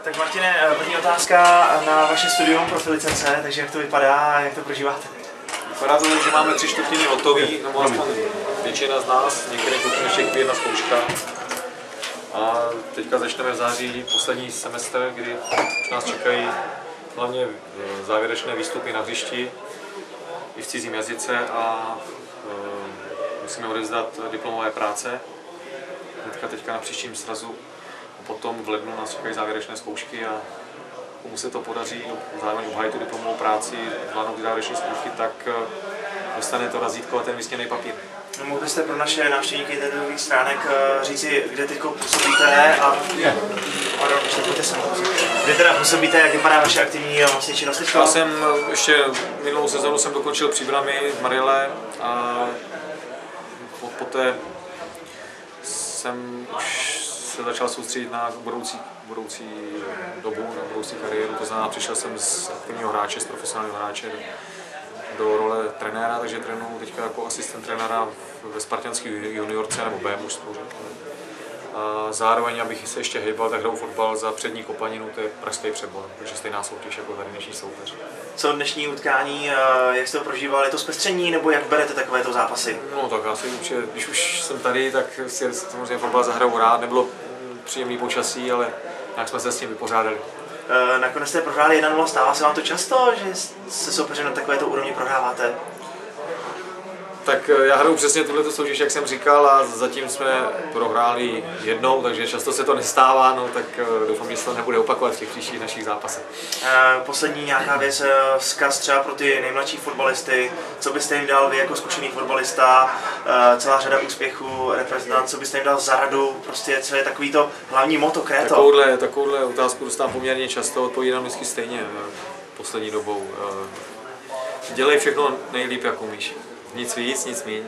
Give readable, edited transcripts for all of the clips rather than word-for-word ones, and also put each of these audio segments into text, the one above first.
Tak Martine, první otázka na vaše studium Profilicence, takže jak to vypadá, jak to prožíváte? Vypadá to, že máme 3/4 hotový, nebo aspoň většina z nás, některé klukům ještě chybí jedna zkouška. A teďka začneme v září poslední semestr, kdy už nás čekají hlavně závěrečné výstupy na hřišti i v cizím jazyce a musíme odevzdat diplomové práce. Teďka na příštím srazu. Potom v lednu nás čekají závěrečné zkoušky a komu se to podaří zároveň obhájit tu diplomovou práci, zvládnout závěrečné zkoušky, tak dostane to razítko a ten vysněný papír. No, mohl byste pro naše návštěvníky webových stránek říci, kde teď působíte a kde teda působíte, jak vypadá vaše aktivní vlastně činnost? Já jsem ještě minulou sezonu jsem dokončil Příbrami v Marile a poté jsem už se začal soustředit na budoucí dobu, na budoucí kariéru, to znamená, přišel jsem z aktivního hráče, z profesionálního hráče do role trenéra, takže trénuji teďka jako asistent trenéra ve spartanské juniorce nebo B mužstvu. A zároveň, abych se ještě hejbal, tak hraju fotbal za Přední Kopaninu, to je pražský Přebor, takže stejná soutěž jako tady dnešní soupeř. Co dnešní utkání, jak jste to prožíval, je to zpestření nebo jak berete takovéto zápasy? No tak asi určitě, když už jsem tady, tak si samozřejmě fotbal zahraju rád, nebylo příjemný počasí, ale nějak jsme se s tím vypořádali. Nakonec jste prohráli 1-0, stává se vám to často, že se soupeřem na takovéto úrovni prohráváte? Tak já hraju přesně tuhle soutěž, jak jsem říkal, a zatím jsme prohráli jednou, takže často se to nestává, no tak doufám, že se to nebude opakovat v těch příštích našich zápasech. Poslední nějaká věc, vzkaz třeba pro ty nejmladší fotbalisty, co byste jim dal vy jako zkušený fotbalista, celá řada úspěchů, reprezentant, co byste jim dal za radu, prostě co je takový to hlavní motto, kréto? Takovouhle otázku dostávám poměrně často, odpovídám vždycky stejně poslední dobou. Dělej všechno nejlíp, jak umíš. Nic víc, nic míň.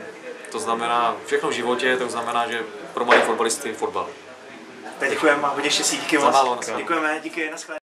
To znamená všechno v životě, to znamená, že pro malé fotbalisty fotbal. Tak děkujeme a hodně štěstí, díky moc. Děkujeme, díky, naschle.